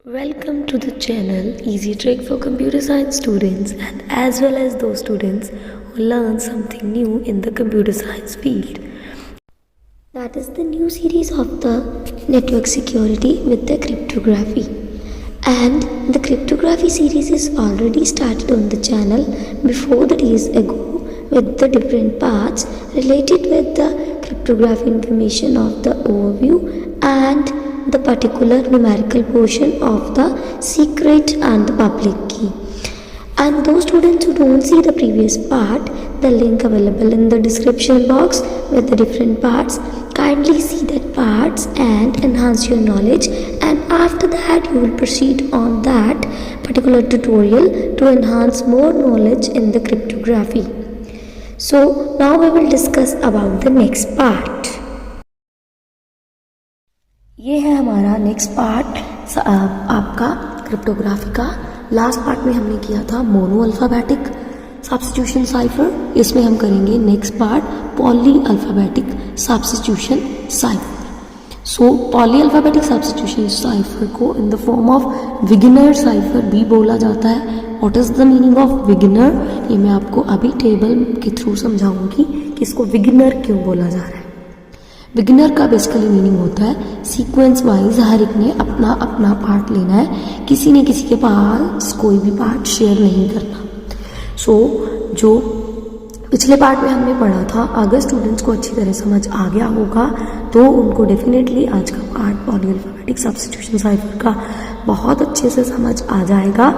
Welcome to the channel Easy Trick for Computer Science students and as well as those students who learn something new in the computer science field. That is the new series of the network security with the cryptography. And the cryptography series is already started on the channel before the days ago with the different parts related with the cryptography information of the overview and the particular numerical portion of the secret and the public key. And those students who don't see the previous part, the link available in the description box with the different parts, kindly see that parts and enhance your knowledge, and after that you will proceed on that particular tutorial to enhance more knowledge in the cryptography. So now we will discuss about the next part. ये है हमारा next part आपका cryptography का। Last part में हमने किया था mono alphabetic substitution cipher. इसमें हम करेंगे next part polyalphabetic substitution cipher. So polyalphabetic substitution cipher को in the form of Vigenère cipher भी बोला जाता है। What is the meaning of Vigenère, ये मैं आपको अभी टेबल के थ्रू समझाऊंगी कि इसको बिगिनर क्यों बोला जा रहा है। बिगिनर का बेसिकली मीनिंग होता है सीक्वेंस वाइज हर एक ने अपना अपना पार्ट लेना है, किसी ने किसी के पास कोई भी पार्ट शेयर नहीं करना। सो जो पिछले पार्ट में हमने पढ़ा था, अगर स्टूडेंट्स को अच्छी तरह समझ आ गया होगा तो उनको डेफिनेटली आज का part polyalphabetic substitution cipher का बहुत अच्छे से समझ आ जाएगा।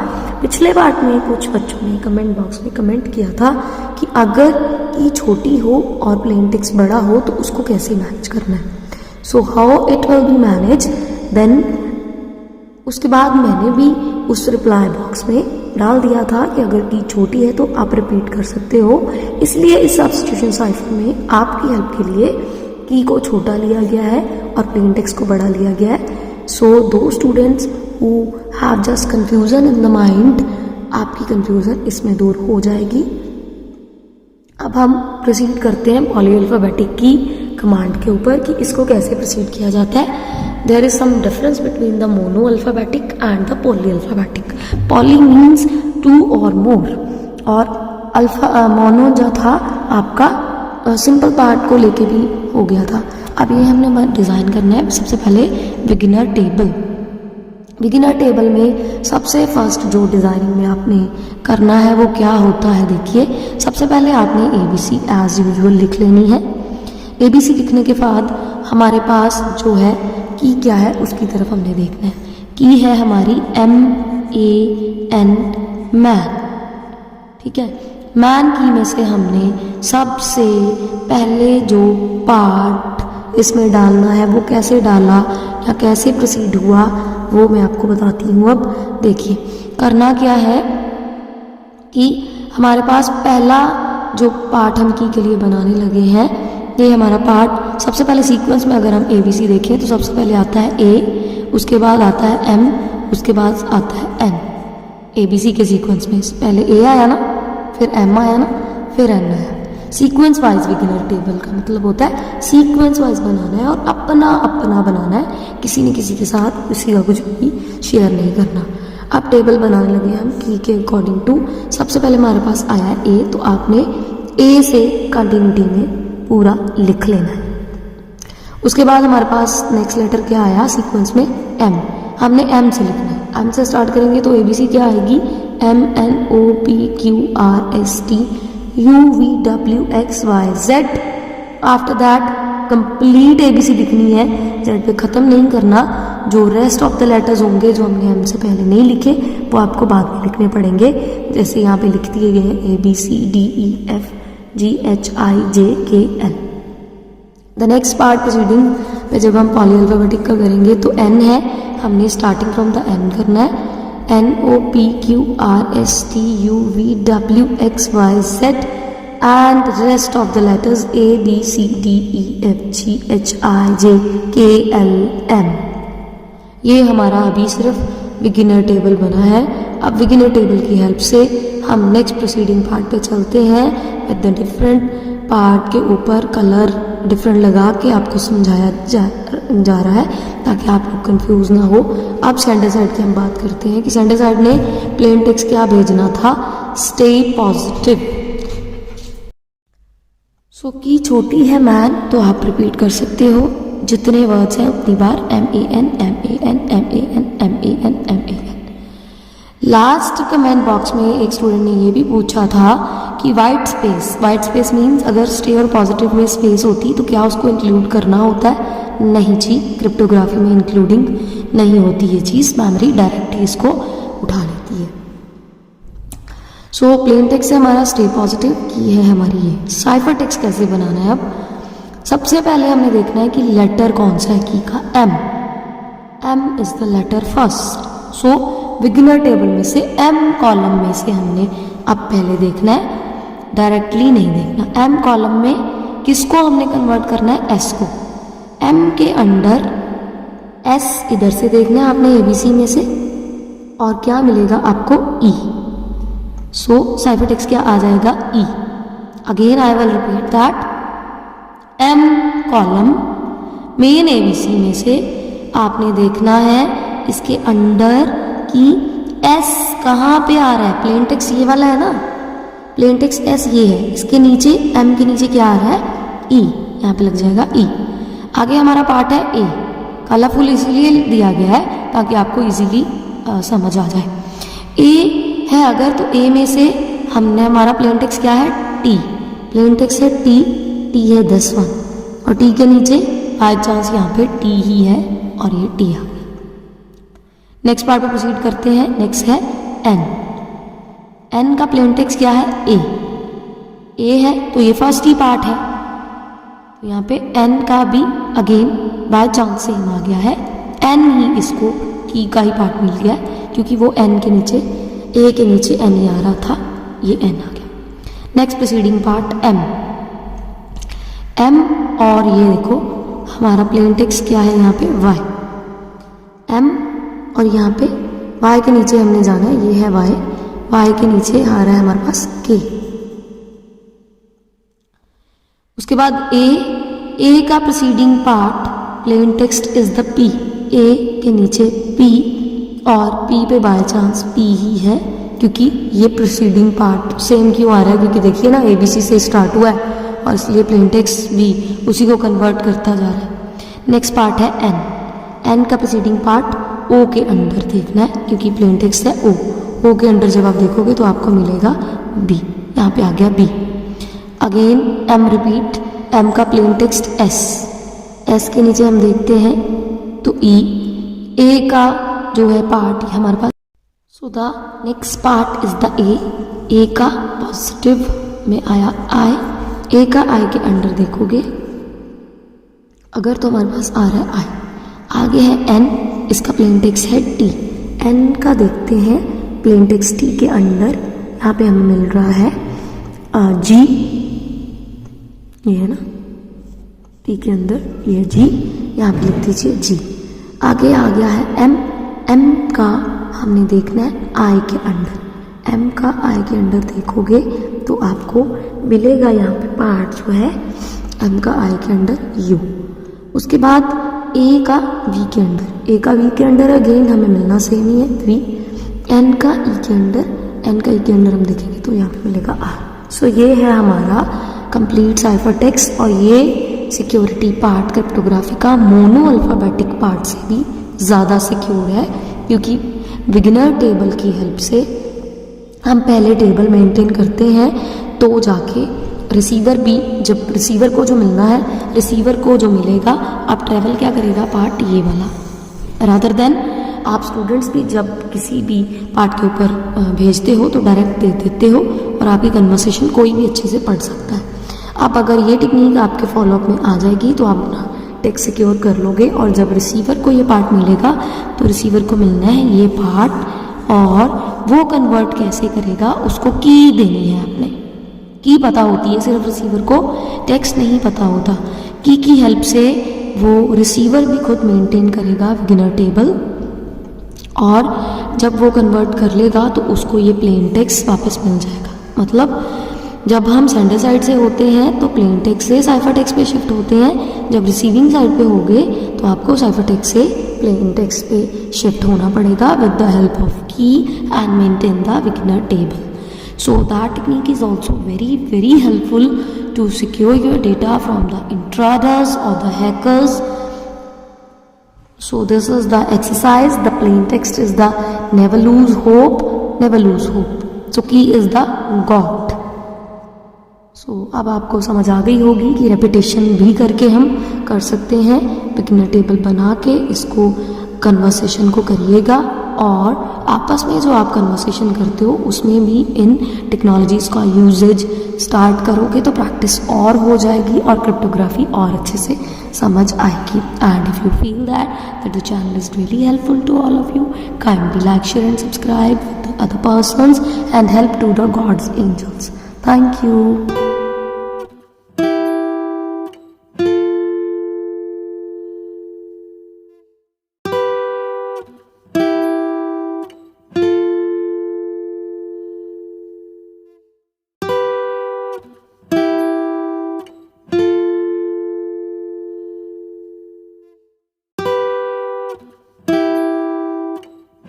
पिछले पार्ट में कुछ बच्चों ने कमेंट बॉक्स में कमेंट किया था कि अगर की छोटी हो और प्लेन टेक्स्ट बड़ा हो तो उसको कैसे मैनेज करना है। So how it will be manage then, उसके बाद मैंने भी उस रिप्लाई बॉक्स में डाल दिया था कि अगर की छोटी है तो आप रिपीट कर सकते हो। इसलिए इस सब्स्टिट्यूशन साइफर में आपकी हेल्प के लिए की को छोटा लिया गया है और प्लेन टेक्स्ट को बड़ा लिया गया है। सो दो students who have just confusion in the mind, आपकी कंफ्यूजन इसमें दूर हो जाएगी। अब हम प्रोसीड करते हैं पॉली अल्फ़ाबेटिक की कमांड के ऊपर कि इसको कैसे प्रोसीड किया जाता है। There is some difference between the mono alphabetic and the poly alphabetic. Poly means two और मोर, और अल्फा मोनो जो था आपका सिंपल पार्ट को लेके भी हो गया था। अब ये हमने डिज़ाइन करना है सबसे पहले बिगिनर टेबल। बिगिनर टेबल में सबसे फर्स्ट जो डिज़ाइनिंग में आपने करना है वो क्या होता है, देखिए सबसे पहले आपने ABC एज यूजुअल लिख लेनी है। ABC लिखने के बाद हमारे पास जो है की क्या है उसकी तरफ हमने देखना है। की है हमारी MAN मैन, ठीक है। मैन की में से हमने सबसे पहले जो पार्ट इसमें डालना है वो कैसे डाला या कैसे प्रोसीड हुआ वो मैं आपको बताती हूँ। अब देखिए करना क्या है कि हमारे पास पहला जो पार्ट हम की के लिए बनाने लगे हैं, ये हमारा पार्ट सबसे पहले सीक्वेंस में अगर हम ABC देखें तो सबसे पहले आता है A, उसके बाद आता है M, उसके बाद आता है N। ABC के सीक्वेंस में पहले A आया ना, फिर M आया ना, फिर N आया। सीक्वेंस वाइज बिगिनर टेबल का मतलब होता है सीक्वेंस वाइज बनाना है और अपना अपना बनाना है, किसी न किसी के साथ किसी का कुछ भी शेयर नहीं करना। अब टेबल बनाने लगे हम की के अकॉर्डिंग टू। सबसे पहले हमारे पास आया है A, तो आपने A से कंटिन्यूटी में पूरा लिख लेना है। उसके बाद हमारे पास नेक्स्ट लेटर क्या आया सीक्वेंस में M, हमने M से लिखना है। M से स्टार्ट करेंगे तो ABC क्या आएगी MNOPQRST UVWXYZ। After that complete ABC लिखनी है, Z पे ख़त्म नहीं करना। जो रेस्ट ऑफ द लेटर्स होंगे जो हमने M से पहले नहीं लिखे वो आपको बाद में लिखने पड़ेंगे, जैसे यहाँ पे लिख दिए गए हैं ABCDEFGHIJKL। The next part proceeding में जब हम पॉली अल्फ़ाबेटिक का करेंगे तो N है, हमने स्टार्टिंग फ्रॉम द N करना है। NOPQRSTUVWXYZ and rest of the letters ABCDEFGHIJKLM। ये हमारा अभी सिर्फ बिगिनर टेबल बना है। अब बिगिनर टेबल की हेल्प से हम नेक्स्ट प्रोसीडिंग पार्ट पे चलते हैं विद द डिफरेंट पार्ट के ऊपर कलर डिफरेंट लगा के आपको समझाया जा रहा है ताकि आप लोग कंफ्यूज ना हो। अब सेंडर साइड की हम बात करते हैं कि सेंडर साइड ने प्लेन टेक्स्ट क्या भेजना था, स्टे पॉजिटिव। सो की छोटी है मैन, तो आप रिपीट कर सकते हो जितने वर्ड्स हैं उतनी बार, MAN MAN MAN MAN MAN। Last comment box में एक स्टूडेंट ने ये भी पूछा था कि वाइट स्पेस मीन्स अगर स्टे और पॉजिटिव में स्पेस होती तो क्या उसको इंक्लूड करना होता है? नहीं जी, क्रिप्टोग्राफी में इंक्लूडिंग नहीं होती ये चीज़, मेमोरी डायरेक्ट ही इसको उठा लेती है। सो प्लेन टेक्स्ट से हमारा स्टे पॉजिटिव की है हमारी ये। साइफर टेक्स्ट कैसे बनाना है? अब सबसे पहले हमने देखना है कि लेटर कौन सा है की का, M is the letter first. So beginner table में से M कॉलम में से हमने अब पहले देखना है, डायरेक्टली नहीं देखना। M कॉलम में किसको हमने कन्वर्ट करना है? S को। M के अंडर S इधर से देखना है आपने ABC में से, और क्या मिलेगा आपको? E। सो साइफर टेक्स्ट क्या आ जाएगा? E। Again I will repeat that, M column main ABC में से आपने देखना है इसके अंडर कि S कहाँ पे आ रहा है। प्लेन टेक्स्ट ये वाला है ना, प्लेन टेक्स्ट S ये है, इसके नीचे M के नीचे क्या आ रहा है? E, यहाँ पे लग जाएगा E। आगे हमारा पार्ट है A, कलरफुल इसीलिए दिया गया है ताकि आपको इजीली समझ आ जाए। A है अगर, तो A में से हमने हमारा प्लेन टेक्स्ट क्या है? T। प्लेन टेक्स्ट है T है 10 और T के नीचे बाय चांस यहाँ पे T ही है और ये T आ गया। नेक्स्ट पार्ट पे प्रोसीड करते हैं। नेक्स्ट है N का प्लेन टेक्स्ट क्या है? A है तो ये फर्स्ट ही पार्ट है, तो यहाँ पे N का भी अगेन बाय चांस सेम आ गया है। N ही इसको की का ही पार्ट मिल गया है क्योंकि वो N के नीचे, A के नीचे N ही आ रहा था, ये N आ गया। नेक्स्ट प्रोसीडिंग पार्ट M और ये देखो हमारा प्लेन टेक्स्ट क्या है यहाँ पे? Y। M और यहाँ पे Y के नीचे हमने जाना है, ये है Y के नीचे आ रहा है हमारे पास K। उसके बाद A का proceeding part plain text is the P। A के नीचे P और P पे बाय चांस P ही है क्योंकि ये प्रोसीडिंग पार्ट सेम क्यों आ रहा है? क्योंकि देखिए ना ABC से स्टार्ट हुआ है और इसलिए प्लेन टेक्स्ट भी उसी को कन्वर्ट करता जा रहा है। नेक्स्ट पार्ट है N का प्रोसीडिंग पार्ट O के अंडर देखना है क्योंकि प्लेन टेक्स्ट है O के अंडर जब आप देखोगे तो आपको मिलेगा B, यहाँ पे आ गया B। Again M repeat, M का प्लेन टेक्स्ट S के नीचे हम देखते हैं तो E। A का जो है पार्ट हमारे पास, so the next part is the A का पॉजिटिव में आया I, A का I के अंडर देखोगे अगर तो हमारे पास आ रहा है I। आगे है N, इसका प्लेन टेक्स्ट है T। N का देखते हैं प्लेन टेक्स्ट T के अंडर, यहाँ पे हमें मिल रहा है G, ये है ना T के अंदर ये G, यहाँ पे लिख दीजिए G। आगे आ गया है M का हमने देखना है I के अंडर। M का I के अंडर देखोगे तो आपको मिलेगा यहाँ पे पार्ट जो है M का I के अंडर U। उसके बाद A का V के अंडर, अगेन हमें मिलना सेम ही है V। N का E के अंडर हम देखेंगे तो यहाँ पे मिलेगा R। सो ये है हमारा कंप्लीट साइफर टेक्स्ट और ये सिक्योरिटी पार्ट क्रिप्टोग्राफी का मोनो अल्फाबेटिक पार्ट से भी ज़्यादा सिक्योर है क्योंकि बिगिनर टेबल की हेल्प से हम पहले टेबल मेंटेन करते हैं तो जाके रिसीवर भी, जब रिसीवर को जो मिलना है, रिसीवर को जो मिलेगा, अब ट्रैवल क्या करेगा? पार्ट ये वाला, रादर देन आप स्टूडेंट्स भी जब किसी भी पार्ट के ऊपर भेजते हो तो डायरेक्ट दे देते हो और आपकी कन्वर्सेशन कोई भी अच्छे से पढ़ सकता है। अब अगर ये टेक्निक आपके फॉलोअप में आ जाएगी तो आप अपना टेक्स्ट सिक्योर कर लोगे और जब रिसीवर को ये पार्ट मिलेगा तो रिसीवर को मिलना है ये पार्ट और वो कन्वर्ट कैसे करेगा, उसको की देनी है आपने। की पता होती है सिर्फ रिसीवर को, टेक्स्ट नहीं पता होता। की हेल्प से वो रिसीवर भी खुद मेंटेन करेगा बिगिनर टेबल और जब वो कन्वर्ट कर लेगा तो उसको ये प्लेन टेक्स्ट वापस मिल जाएगा। मतलब जब हम सेंडर साइड से होते हैं तो प्लेन टेक्स्ट से साइफर टेक्स्ट पे शिफ्ट होते हैं, जब रिसीविंग साइड पे होगे तो आपको साइफर टेक्स्ट से प्लेन टेक्स्ट पे शिफ्ट होना पड़ेगा विद द हेल्प ऑफ की and maintain the beginner table. So that technique is also very helpful to secure your data from the intruders or the hackers. So this is the exercise. The plain text is the never lose hope. So key is the got. So अब आपको समझ आ गई होगी कि repetition भी करके हम कर सकते हैं. बिगिनर टेबल बना के इसको कन्वर्सेशन को करिएगा और आपस में जो आप कन्वर्सेशन करते हो उसमें भी इन टेक्नोलॉजीज़ का यूजेज स्टार्ट करोगे तो प्रैक्टिस और हो जाएगी और क्रिप्टोग्राफी और अच्छे से समझ आएगी. And if you feel that the channel is really helpful to all of you, kindly like, share and subscribe with other persons and help to the gods angels. Thank you.